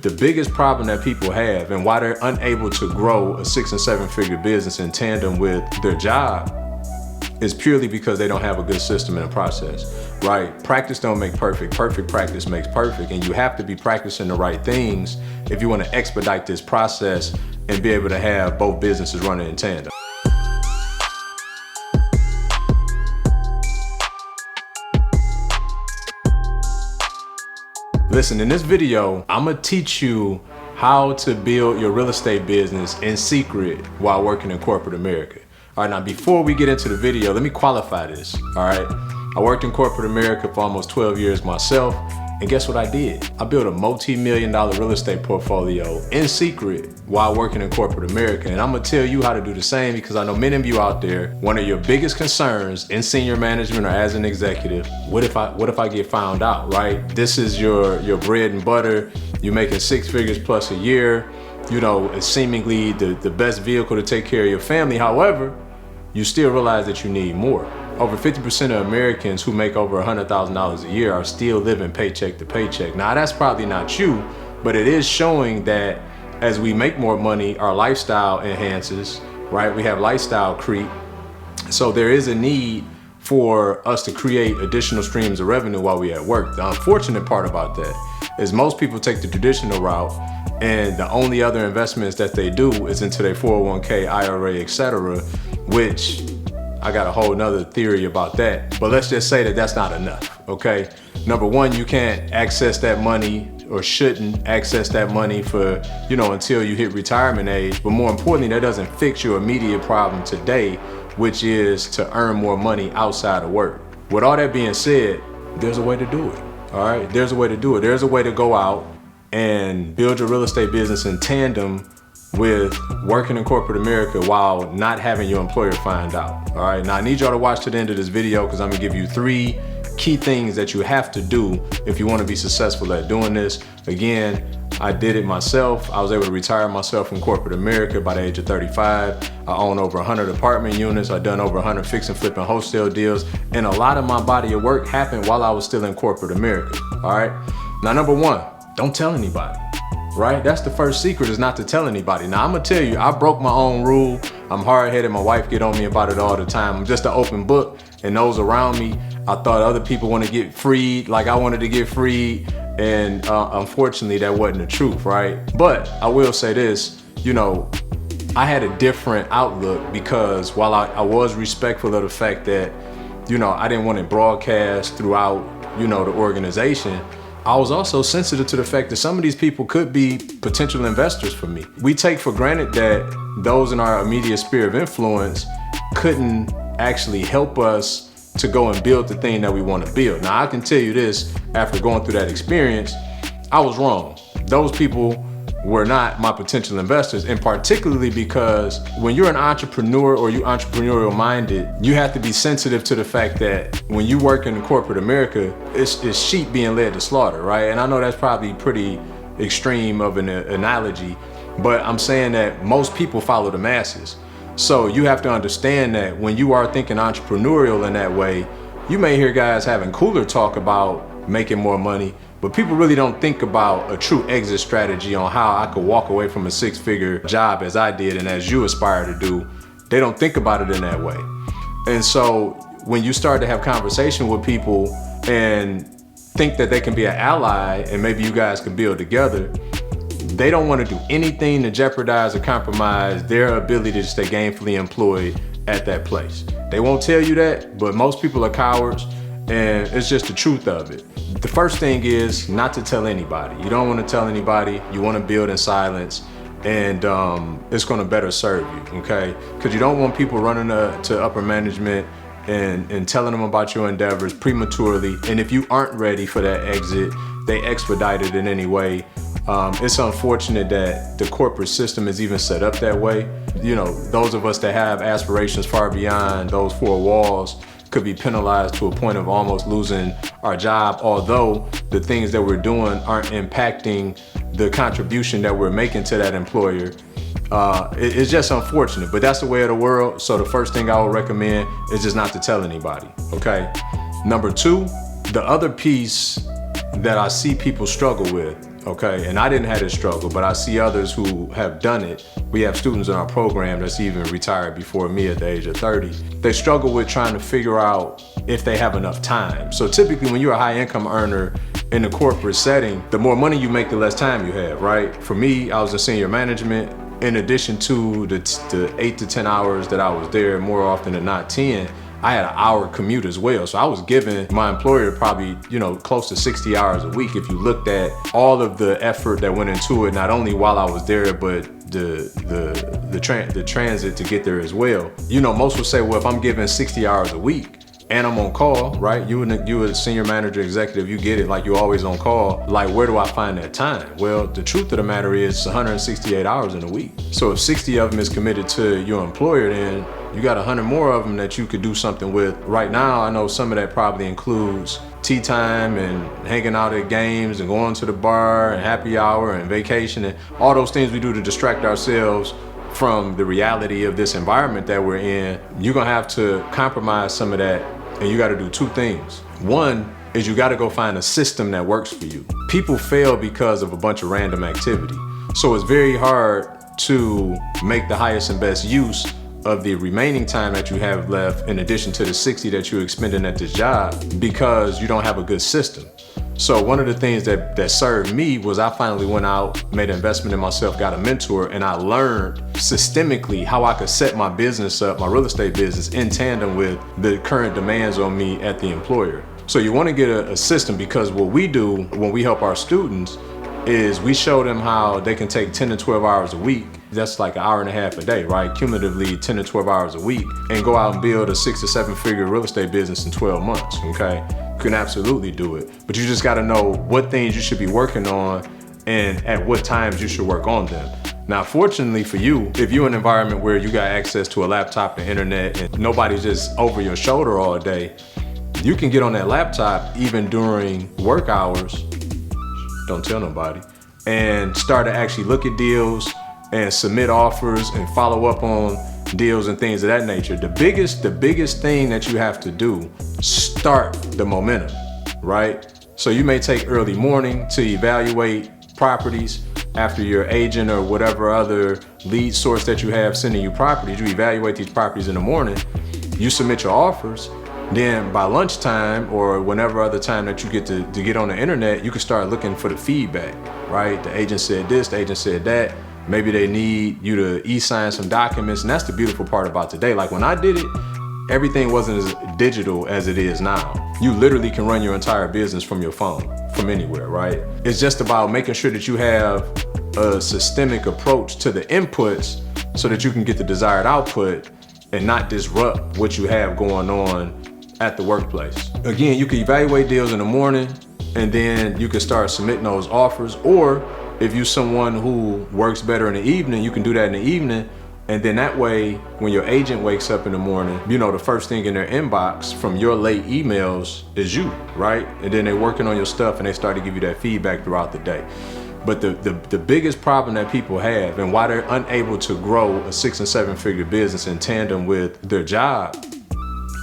The biggest problem that people have and why they're unable to grow a 6- and 7-figure business in tandem with their job is purely because they don't have a good system and a process, right? Practice don't make perfect, perfect practice makes perfect, and you have to be practicing the right things if you want to expedite this process and be able to have both businesses running in tandem. Listen, in this video, I'm gonna teach you how to build your real estate business in secret while working in corporate America. All right, now before we get into the video, let me qualify this, all right? I worked in corporate America for almost 12 years myself, and guess what I did? I built a multi-million-dollar real estate portfolio in secret while working in corporate America, and I'm gonna tell you how to do the same because I know many of you out there, one of your biggest concerns in senior management or as an executive, what if I get found out, right? This is your bread and butter. You're making 6 figures plus a year. You know, it's seemingly the best vehicle to take care of your family. However, you still realize that you need more. Over 50% of Americans who make over $100,000 a year are still living paycheck to paycheck. Now that's probably not you, but it is showing that as we make more money, our lifestyle enhances, right? We have lifestyle creep. So there is a need for us to create additional streams of revenue while we're at work. The unfortunate part about that is most people take the traditional route and the only other investments that they do is into their 401k, IRA, etc., which I got a whole nother theory about that, but let's just say that that's not enough, okay? Number one, you can't access that money or shouldn't access that money for, until you hit retirement age. But more importantly, that doesn't fix your immediate problem today, which is to earn more money outside of work. With all that being said, there's a way to do it, all right? There's a way to do it. There's a way to go out and build your real estate business in tandem with working in corporate America while not having your employer find out, all right? Now I need y'all to watch to the end of this video because I'm gonna give you 3 key things that you have to do if you wanna be successful at doing this. Again, I did it myself. I was able to retire myself from corporate America by the age of 35. I own over 100 apartment units. I've done over 100 fix and flipping wholesale deals. And a lot of my body of work happened while I was still in corporate America, all right? Now, number 1, don't tell anybody. Right? That's the first secret, is not to tell anybody. Now I'm gonna tell you, I broke my own rule. I'm hard-headed, my wife get on me about it all the time. I'm just an open book, and those around me, I thought other people want to get freed like I wanted to get freed, and unfortunately that wasn't the truth, right? But I will say this, I had a different outlook because while I was respectful of the fact that, I didn't want it broadcast throughout, the organization, I was also sensitive to the fact that some of these people could be potential investors for me. We take for granted that those in our immediate sphere of influence couldn't actually help us to go and build the thing that we want to build. Now I can tell you this, after going through that experience, I was wrong. Those people were not my potential investors, and particularly because when you're an entrepreneur or you're entrepreneurial minded, you have to be sensitive to the fact that when you work in corporate America, it's sheep being led to slaughter, right? And I know that's probably pretty extreme of an analogy, but I'm saying that most people follow the masses. So you have to understand that when you are thinking entrepreneurial in that way, you may hear guys having cooler talk about making more money, but people really don't think about a true exit strategy on how I could walk away from a 6-figure job as I did and as you aspire to do. They don't think about it in that way. And so when you start to have conversation with people and think that they can be an ally and maybe you guys can build together, they don't want to do anything to jeopardize or compromise their ability to stay gainfully employed at that place. They won't tell you that, but most people are cowards, and it's just the truth of it. The first thing is not to tell anybody. You don't want to tell anybody. You want to build in silence, and it's going to better serve you, okay? Because you don't want people running to upper management and telling them about your endeavors prematurely. And if you aren't ready for that exit, they expedite it in any way. It's unfortunate that the corporate system is even set up that way. Those of us that have aspirations far beyond those 4 walls could be penalized to a point of almost losing our job, although the things that we're doing aren't impacting the contribution that we're making to that employer. It's just unfortunate, but that's the way of the world. So the first thing I would recommend is just not to tell anybody, okay? Number 2, the other piece that I see people struggle with, okay? And I didn't have this struggle, but I see others who have done it. We have students in our program that's even retired before me at the age of 30. They struggle with trying to figure out if they have enough time. So typically when you're a high income earner in the corporate setting, the more money you make, the less time you have, right? For me, I was in senior management. In addition to the 8 to 10 hours that I was there, more often than not 10, I had an hour commute as well. So I was giving my employer probably, close to 60 hours a week if you looked at all of the effort that went into it, not only while I was there, but the transit to get there as well. Most would say, well, if I'm giving 60 hours a week and I'm on call, right? You a senior manager, executive, you get it, like you're always on call. Like, where do I find that time? Well, the truth of the matter is it's 168 hours in a week. So if 60 of them is committed to your employer, then you got 100 more of them that you could do something with. Right now, I know some of that probably includes tea time and hanging out at games and going to the bar and happy hour and vacation and all those things we do to distract ourselves from the reality of this environment that we're in. You're gonna have to compromise some of that, and you gotta do two things. One is you gotta go find a system that works for you. People fail because of a bunch of random activity. So it's very hard to make the highest and best use of the remaining time that you have left, in addition to the 60 that you're expending at this job, because you don't have a good system. So one of the things that served me was I finally went out, made an investment in myself, got a mentor, and I learned systemically how I could set my business up, my real estate business, in tandem with the current demands on me at the employer. So you want to get a system, because what we do when we help our students is we show them how they can take 10 to 12 hours a week. That's like an hour and a half a day, right? Cumulatively 10 to 12 hours a week, and go out and build a 6 to 7 figure real estate business in 12 months, okay? You can absolutely do it, but you just gotta know what things you should be working on and at what times you should work on them. Now, fortunately for you, if you're in an environment where you got access to a laptop and internet and nobody's just over your shoulder all day, you can get on that laptop even during work hours, don't tell nobody, and start to actually look at deals and submit offers and follow up on deals and things of that nature. The biggest thing that you have to do, start the momentum, right? So you may take early morning to evaluate properties after your agent or whatever other lead source that you have sending you properties. You evaluate these properties in the morning, you submit your offers, then by lunchtime or whenever other time that you get to get on the internet, you can start looking for the feedback, right? The agent said this, the agent said that. Maybe they need you to e-sign some documents, and that's the beautiful part about today. Like when I did it, everything wasn't as digital as it is now. You literally can run your entire business from your phone, from anywhere, right? It's just about making sure that you have a systemic approach to the inputs so that you can get the desired output and not disrupt what you have going on at the workplace. Again, you can evaluate deals in the morning, and then you can start submitting those offers, or if you're someone who works better in the evening, you can do that in the evening. And then that way, when your agent wakes up in the morning, the first thing in their inbox from your late emails is you, right? And then they're working on your stuff and they start to give you that feedback throughout the day. But the biggest problem that people have and why they're unable to grow a 6 and 7 figure business in tandem with their job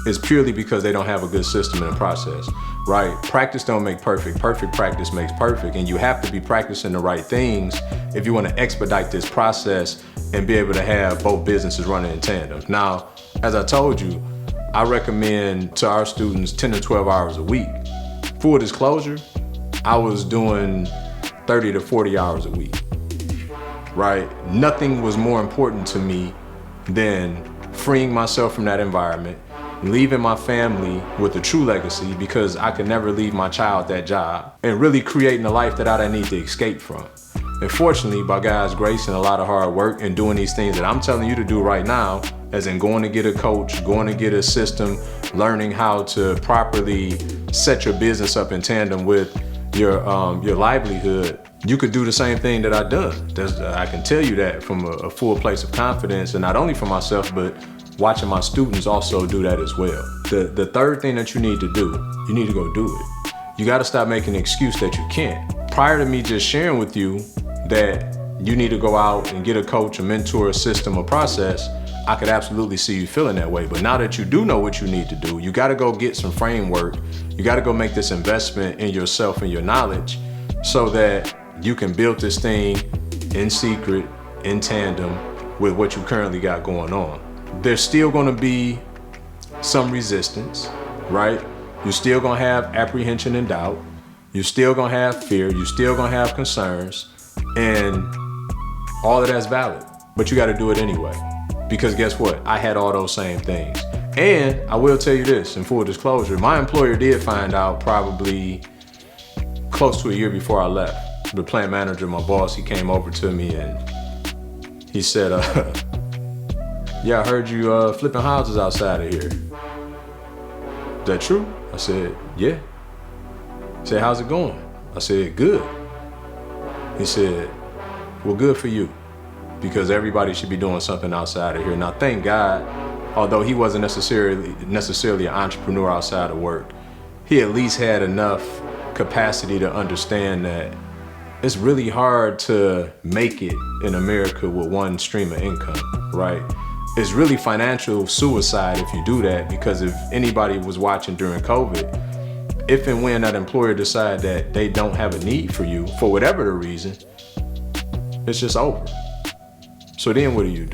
is purely because they don't have a good system and a process, right? Practice don't make perfect. Perfect practice makes perfect. And you have to be practicing the right things if you want to expedite this process and be able to have both businesses running in tandem. Now, as I told you, I recommend to our students 10 to 12 hours a week. Full disclosure, I was doing 30 to 40 hours a week, right? Nothing was more important to me than freeing myself from that environment, leaving my family with a true legacy, because I could never leave my child that job, and really creating a life that I didn't need to escape from. And fortunately, by God's grace and a lot of hard work and doing these things that I'm telling you to do right now, as in going to get a coach, going to get a system, learning how to properly set your business up in tandem with your livelihood, you could do the same thing that I've done. I can tell you that from a full place of confidence, and not only for myself, but watching my students also do that as well. The third thing that you need to do, you need to go do it. You got to stop making the excuse that you can't. Prior to me just sharing with you that you need to go out and get a coach, a mentor, a system, a process, I could absolutely see you feeling that way. But now that you do know what you need to do, you got to go get some framework. You got to go make this investment in yourself and your knowledge so that you can build this thing in secret, in tandem with what you currently got going on. There's still gonna be some resistance, right? You're still gonna have apprehension and doubt. You're still gonna have fear. You're still gonna have concerns. And all of that's valid, but you gotta do it anyway. Because guess what? I had all those same things. And I will tell you this, in full disclosure, my employer did find out probably close to a year before I left. The plant manager, my boss, he came over to me and he said, yeah, I heard you flipping houses outside of here. Is that true? I said, yeah. He said, how's it going? I said, good. He said, well, good for you, because everybody should be doing something outside of here. Now, thank God, although he wasn't necessarily an entrepreneur outside of work, he at least had enough capacity to understand that it's really hard to make it in America with one stream of income, right? It's really financial suicide if you do that, because if anybody was watching during COVID, if and when that employer decide that they don't have a need for you for whatever the reason, it's just over. So then what do?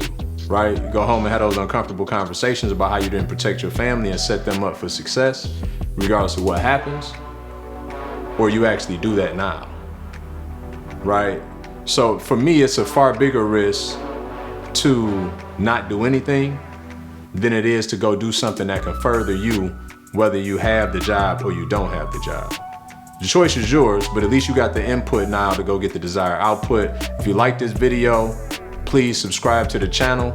Right? You go home and have those uncomfortable conversations about how you didn't protect your family and set them up for success, regardless of what happens, or you actually do that now, right? So for me, it's a far bigger risk to not do anything than it is to go do something that can further you, whether you have the job or you don't have the job. The choice is yours, but at least you got the input now to go get the desired output. If you like this video, please subscribe to the channel.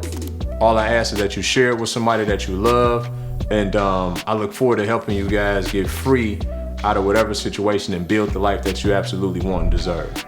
All I ask is that you share it with somebody that you love. And I look forward to helping you guys get free out of whatever situation and build the life that you absolutely want and deserve.